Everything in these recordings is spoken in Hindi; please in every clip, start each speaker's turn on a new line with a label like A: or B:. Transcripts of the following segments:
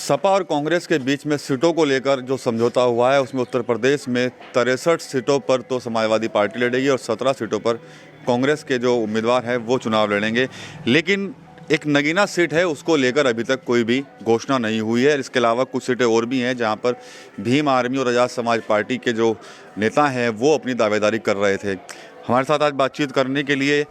A: सपा और कांग्रेस के बीच में सीटों को लेकर जो समझौता हुआ है उसमें उत्तर प्रदेश में 63 सीटों पर तो समाजवादी पार्टी लड़ेगी और 17 सीटों पर कांग्रेस के जो उम्मीदवार हैं वो चुनाव लड़ेंगे। लेकिन एक नगीना सीट है उसको लेकर अभी तक कोई भी घोषणा नहीं हुई है। इसके अलावा कुछ सीटें और भी हैं जहां पर भीम आर्मी और आज़ाद समाज पार्टी के जो नेता हैं वो अपनी दावेदारी कर रहे थे। हमारे साथ आज बातचीत करने के लिए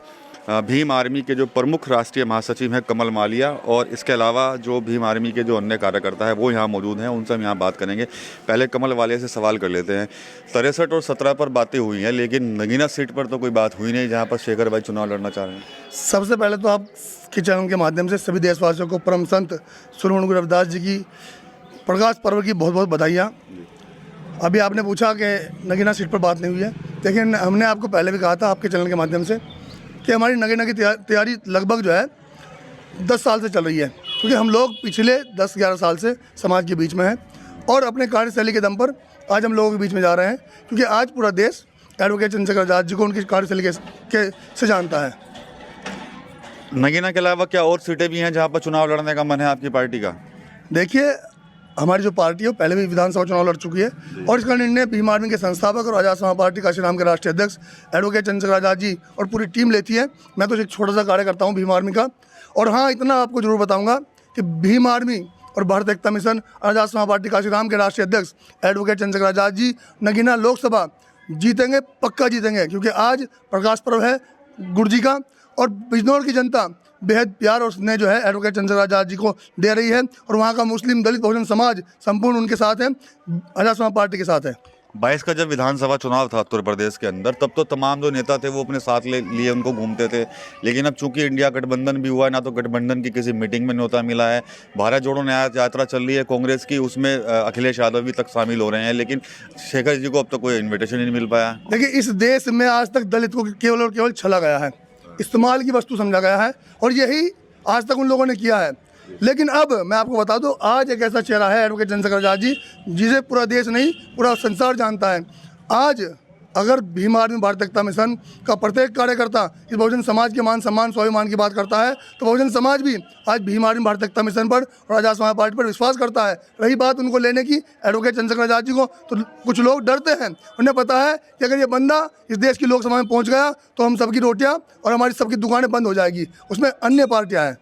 A: भीम आर्मी के जो प्रमुख राष्ट्रीय महासचिव हैं कमल मालिया और इसके अलावा जो भीम आर्मी के जो अन्य कार्यकर्ता हैं वो यहाँ मौजूद हैं, उनसे हम यहाँ बात करेंगे। पहले कमल वालिया से सवाल कर लेते हैं। 63 और 17 पर बातें हुई हैं लेकिन नगीना सीट पर तो कोई बात हुई नहीं जहाँ पर शेखर भाई चुनाव लड़ना चाह रहे हैं।
B: सबसे पहले तो आपके चैनल के माध्यम से सभी देशवासियों को परम संत श्री गुरु रविदास जी की प्रकाश पर्व की बहुत बहुत बधाइयाँ। अभी आपने पूछा कि नगीना सीट पर बात नहीं हुई है, लेकिन हमने आपको पहले भी कहा था आपके चैनल के माध्यम से कि हमारी नगीना की तैयारी लगभग जो है 10 साल से चल रही है, क्योंकि हम लोग पिछले 10-11 साल से समाज के बीच में हैं और अपने कार्यशैली के दम पर आज हम लोगों के बीच में जा रहे हैं, क्योंकि आज पूरा देश एडवोकेट चंद्रशेखर आज़ाद जी को उनकी कार्यशैली से जानता है।
A: नगीना के अलावा क्या और सीटें भी हैं जहाँ पर चुनाव लड़ने का मन है आपकी पार्टी का?
B: देखिए, हमारी जो पार्टी है वो पहले भी विधानसभा चुनाव लड़ चुकी है और इसका निर्णय भीम आर्मी के संस्थापक और आज़ाद समाज पार्टी काशीराम के राष्ट्रीय अध्यक्ष एडवोकेट चंद्रशेखर आज़ाद जी और पूरी टीम लेती है। मैं तो एक छोटा सा कार्यकर्ता हूँ भीम आर्मी का। और हाँ, इतना आपको जरूर बताऊँगा कि भीम आर्मी और भारत एकता मिशन आज़ाद समाज पार्टी काशीराम के राष्ट्रीय अध्यक्ष एडवोकेट चंद्रशेखर आज़ाद जी नगीना लोकसभा जीतेंगे, पक्का जीतेंगे, क्योंकि आज प्रकाश पर्व है गुरु जी का और बिजनौर की जनता बेहद प्यार और स्नेह जो है एडवोकेट चंद्रशेखर आज़ाद जी को दे रही है और वहाँ का मुस्लिम दलित बहुजन समाज संपूर्ण उनके साथ है, आज़ाद समाज पार्टी के साथ है।
A: 22 का जब विधानसभा चुनाव था उत्तर प्रदेश के अंदर, तब तो तमाम जो नेता थे वो अपने साथ लिए उनको घूमते थे, लेकिन अब चूंकि इंडिया गठबंधन भी हुआ है, ना तो गठबंधन की किसी मीटिंग में न्योता मिला है। भारत जोड़ो न्याय यात्रा चल रही है कांग्रेस की, उसमें अखिलेश यादव भी तक शामिल हो रहे हैं, लेकिन शेखर जी को अब तक कोई इन्विटेशन ही नहीं मिल पाया।
B: देखिए, इस देश में आज तक दलित को केवल और केवल छला गया है, इस्तेमाल की वस्तु समझा गया है और यही आज तक उन लोगों ने किया है। लेकिन अब मैं आपको बता दूं, आज एक ऐसा चेहरा है एडवोकेट चंद्रशेखर आज़ाद जी जिसे पूरा देश नहीं पूरा संसार जानता है। आज अगर भीम आर्मी भारत एकता मिशन का प्रत्येक कार्यकर्ता इस बहुजन समाज के मान सम्मान स्वाभिमान की बात करता है तो बहुजन समाज भी आज भीम आर्मी भारत एकता मिशन पर और आज़ाद समाज पार्टी पर विश्वास करता है। रही बात उनको लेने की एडवोकेट चंद्रशेखर आज़ाद जी को, तो कुछ लोग डरते हैं। उन्हें पता है कि अगर ये बंदा इस देश की लोकसभा में पहुँच गया तो हम सबकी रोटियाँ और हमारी सबकी दुकानें बंद हो जाएगी, उसमें अन्य पार्टियाँ हैं।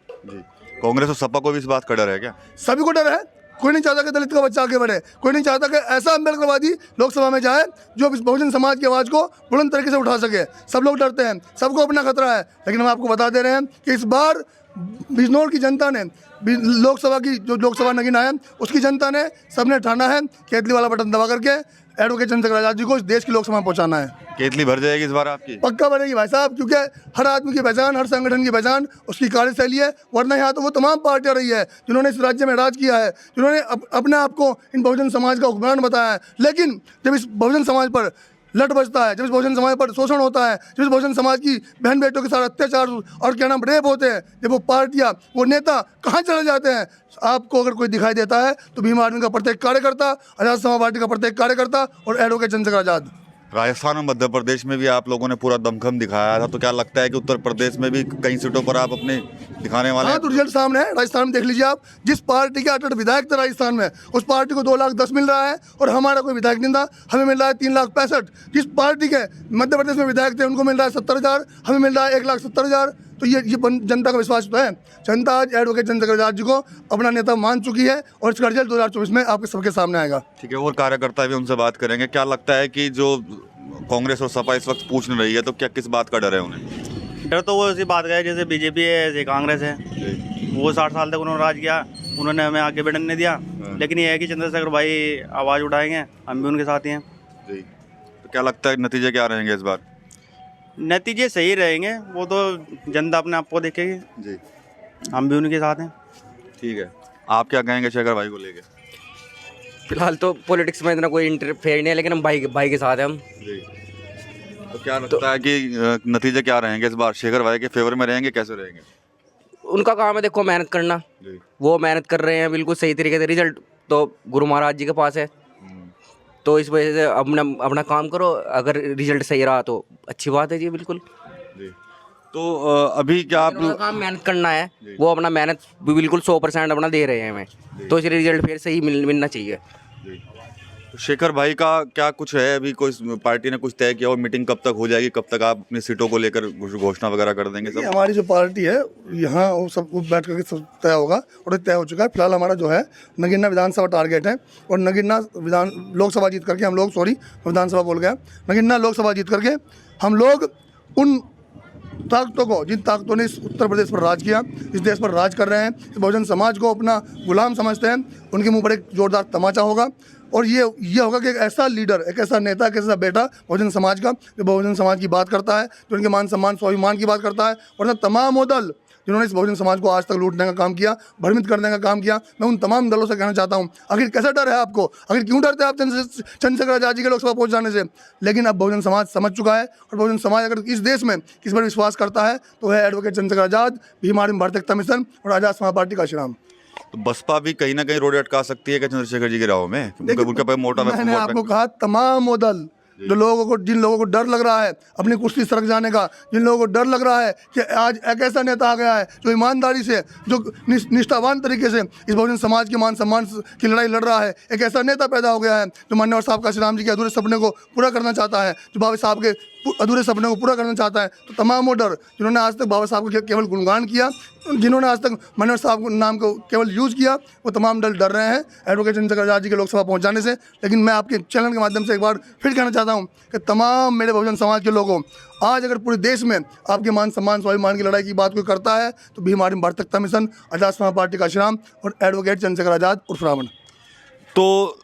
A: कांग्रेस और सपा को भी इस बात का डर है क्या?
B: सभी को डर है। कोई नहीं चाहता कि दलित का बच्चा आगे बढ़े, कोई नहीं चाहता कि ऐसा अम्बेडकरवादी लोकसभा में जाए जो इस बहुजन समाज की आवाज़ को बुलंद तरीके से उठा सके। सब लोग डरते हैं, सबको अपना खतरा है, लेकिन हम आपको बता दे रहे हैं कि इस बार बिजनौर की जनता ने लोकसभा की जो लोकसभा नगीना है उसकी जनता ने सबने ठाना है केतली वाला बटन दबा करके एडवोकेट चंद्रशेखर आज़ाद जी को इस देश की लोकसभा में पहुंचाना है।
A: केतली भर जाएगी इस बार आपकी?
B: पक्का बनेगी भाई साहब, क्योंकि हर आदमी की पहचान, हर संगठन की पहचान उसकी कार्यशैली है। वरना यहाँ तो वो तमाम पार्टियाँ रही है जिन्होंने इस राज्य में राज किया है, जिन्होंने अपने आप को इन बहुजन समाज का हुक्मरान बताया है। लेकिन जब इस बहुजन समाज पर लट बजता है, जब इस बहुजन समाज पर शोषण होता है, जब इस बहुजन समाज की बहन बेटों के साथ अत्याचार और क्या नाम रेप होते हैं, जब वो पार्टियाँ वो नेता कहाँ चले जाते हैं, आपको अगर कोई दिखाई देता है तो भीम आर्मी का प्रत्येक कार्यकर्ता, आज़ाद समाज पार्टी का प्रत्येक कार्यकर्ता और एडवोकेट चंद्रशेखर आज़ाद।
A: राजस्थान और मध्य प्रदेश में भी आप लोगों ने पूरा दमखम दिखाया था, तो क्या लगता है कि उत्तर प्रदेश में भी कई सीटों पर आप अपने दिखाने वाले हैं?
B: हाँ, तो रिजल्ट सामने है। राजस्थान में देख लीजिए आप, जिस पार्टी के अटट विधायक थे राजस्थान में, उस पार्टी को 2,10,000 मिल रहा है और हमारा कोई विधायक नहीं था, हमें मिल रहा है 3,65,000। जिस पार्टी के मध्य प्रदेश में विधायक थे उनको मिल रहा है 70,000, हमें मिल रहा है 1,70,000। तो ये जनता का विश्वास तो है। जनता आज एडवोकेट चंद्रशेखर आज़ाद जी को अपना नेता मान चुकी है और इसका रिजल्ट 2024 में आपके सबके सामने आएगा।
A: ठीक है, और कार्यकर्ता भी उनसे बात करेंगे। क्या लगता है कि जो कांग्रेस और सपा इस वक्त पूछ नहीं रही है तो क्या किस बात का डर है उन्हें?
C: डर तो वो इसी बात का है, जैसे बीजेपी है ऐसे कांग्रेस है, वो 60 साल तक उन्होंने राज किया, उन्होंने हमें आगे बढ़ने नहीं दिया। लेकिन ये है कि चंद्रशेखर भाई आवाज़ उठाएंगे, हम भी उनके साथ ही हैं।
A: जी, तो क्या लगता है नतीजे क्या रहेंगे इस बार?
C: नतीजे सही रहेंगे, वो तो जनता अपने आप को देखेगी
A: जी,
C: हम भी उनके साथ हैं।
A: ठीक है, आप क्या कहेंगे शेखर भाई को लेके?
D: फिलहाल तो पॉलिटिक्स में इतना कोई इंटरफेयर नहीं है, लेकिन हम भाई के साथ हैं हम।
A: जी, तो क्या लगता है कि नतीजे क्या रहेंगे इस बार? शेखर भाई के फेवर में रहेंगे, कैसे रहेंगे?
D: उनका काम है देखो मेहनत करना, वो मेहनत कर रहे हैं बिल्कुल सही तरीके से। रिजल्ट तो गुरु महाराज जी के पास है, तो इस वजह से अपना काम करो। अगर रिजल्ट सही रहा तो अच्छी बात है जी, बिल्कुल।
A: जी, तो अभी क्या आप
D: उनका काम मेहनत करना है, वो अपना मेहनत भी बिल्कुल 100% अपना दे रहे हैं हमें, तो इसलिए रिजल्ट फिर सही मिलना चाहिए।
A: शेखर भाई का क्या कुछ है, अभी कोई पार्टी ने कुछ तय किया और मीटिंग कब तक हो जाएगी, कब तक आप अपनी सीटों को लेकर घोषणा वगैरह कर देंगे
B: ये
A: सब?
B: हमारी जो पार्टी है यहाँ वो सब कुछ बैठ करके सब तय होगा और तय हो चुका है। फिलहाल हमारा जो है नगीना विधानसभा टारगेट है और नगीना लोकसभा जीत करके हम लोग, सॉरी विधानसभा बोल गया, नगीना लोकसभा जीत करके हम लोग उन ताकतों को, जिन ताकतों ने इस उत्तर प्रदेश पर राज किया, इस देश पर राज कर रहे हैं, इस बहुजन समाज को अपना गुलाम समझते हैं, उनके मुंह पर एक जोरदार तमाचा होगा। और ये होगा कि एक ऐसा लीडर, एक ऐसा नेता, एक ऐसा बेटा बहुजन समाज का, जो बहुजन समाज की बात करता है, जो उनके मान सम्मान स्वाभिमान की बात करता है। वरना तमाम वो दल जिन्होंने इस बहुजन समाज को आज तक लूटने का काम किया, भ्रमित करने का काम किया, मैं उन तमाम दलों से कहना चाहता हूँ, आखिर कैसा डर है आपको, आखिर क्यों डरते हैं आप चंद्रशेखर आजाद जी के लोकसभा पहुँच जाने से? लेकिन अब बहुजन समाज समझ चुका है और बहुजन समाज अगर इस देश में किस पर विश्वास करता है तो है एडवोकेट चंद्रशेखर आजाद, भीम आर्मी भारतीय एकता मिशन और आजाद समाज पार्टी का श्रीराम।
A: तो बसपा भी कहीं ना कहीं रोड अटका सकती है क्या चंद्रशेखर जी की राह में? उनके पे मोटा
B: मैंने आपको कहा तमाम वो दल जो लोगों को, जिन लोगों को डर लग रहा है अपनी कुश्ती सड़क जाने का, जिन लोगों को डर लग रहा है कि आज एक ऐसा नेता आ गया है जो ईमानदारी से, जो निष्ठावान तरीके से इस बहुजन समाज के मान सम्मान की लड़ाई लड़ रहा है, एक ऐसा नेता पैदा हो गया है जो मान्यवर साहब का श्रीराम जी के अधूरे सपने को पूरा करना चाहता है, जो बाबा साहब के अधूरे सपने को पूरा करना चाहता है। तो तमाम वो डर जिन्होंने आज तक बाबा साहब को केवल गुणगान किया, जिन्होंने आज तक मान्यवर साहब के नाम को केवल यूज़ किया, वो तमाम दल डर रहे हैं एडवोकेट चंद्रशेखर आजाद जी के लोकसभा पहुंच जाने से। लेकिन मैं आपके चैनल के माध्यम से एक बार फिर कहना चाहता हूं कि तमाम मेरे बहुजन समाज के लोगों, आज अगर पूरे देश में आपके मान सम्मान स्वाभिमान की लड़ाई की बात कोई करता है तो भीम आर्मी भारतीय एकता मिशन, आजाद समाज पार्टी का श्रीराम और एडवोकेट चंद्रशेखर आजाद उर्फ रावण।
A: तो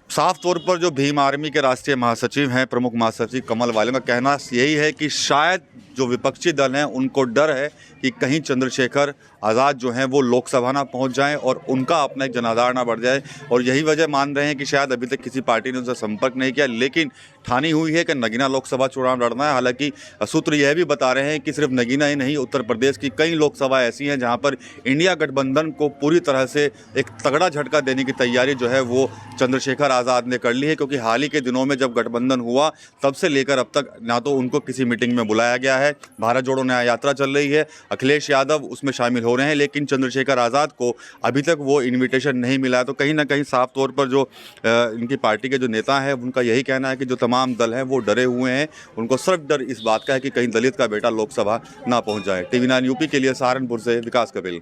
A: साफ तौर पर जो भीम आर्मी के राष्ट्रीय महासचिव हैं, प्रमुख महासचिव कमल वाले का कहना यही है कि शायद जो विपक्षी दल हैं उनको डर है कि कहीं चंद्रशेखर आज़ाद जो हैं वो लोकसभा ना पहुंच जाएं और उनका अपना एक जनाधार ना बढ़ जाए, और यही वजह मान रहे हैं कि शायद अभी तक किसी पार्टी ने उनसे संपर्क नहीं किया, लेकिन ठानी हुई है कि नगीना लोकसभा चुनाव लड़ना है। हालांकि सूत्र यह भी बता रहे हैं कि सिर्फ नगीना ही नहीं, उत्तर प्रदेश की कई लोकसभा ऐसी हैं जहाँ पर इंडिया गठबंधन को पूरी तरह से एक तगड़ा झटका देने की तैयारी जो है वो चंद्रशेखर आज़ाद ने कर ली है, क्योंकि हाल ही के दिनों में जब गठबंधन हुआ तब से लेकर अब तक ना तो उनको किसी मीटिंग में बुलाया गया है, भारत जोड़ो न्याय यात्रा चल रही है, अखिलेश यादव उसमें शामिल हो रहे हैं, लेकिन चंद्रशेखर आज़ाद को अभी तक वो इन्विटेशन नहीं मिला है। तो कहीं ना कहीं साफ तौर पर जो इनकी पार्टी के जो नेता हैं उनका यही कहना है कि जो तमाम दल हैं वो डरे हुए हैं, उनको सिर्फ डर इस बात का है कि कहीं दलित का बेटा लोकसभा ना पहुंच जाए। TV9 यूपी के लिए सहारनपुर से विकास कपिल।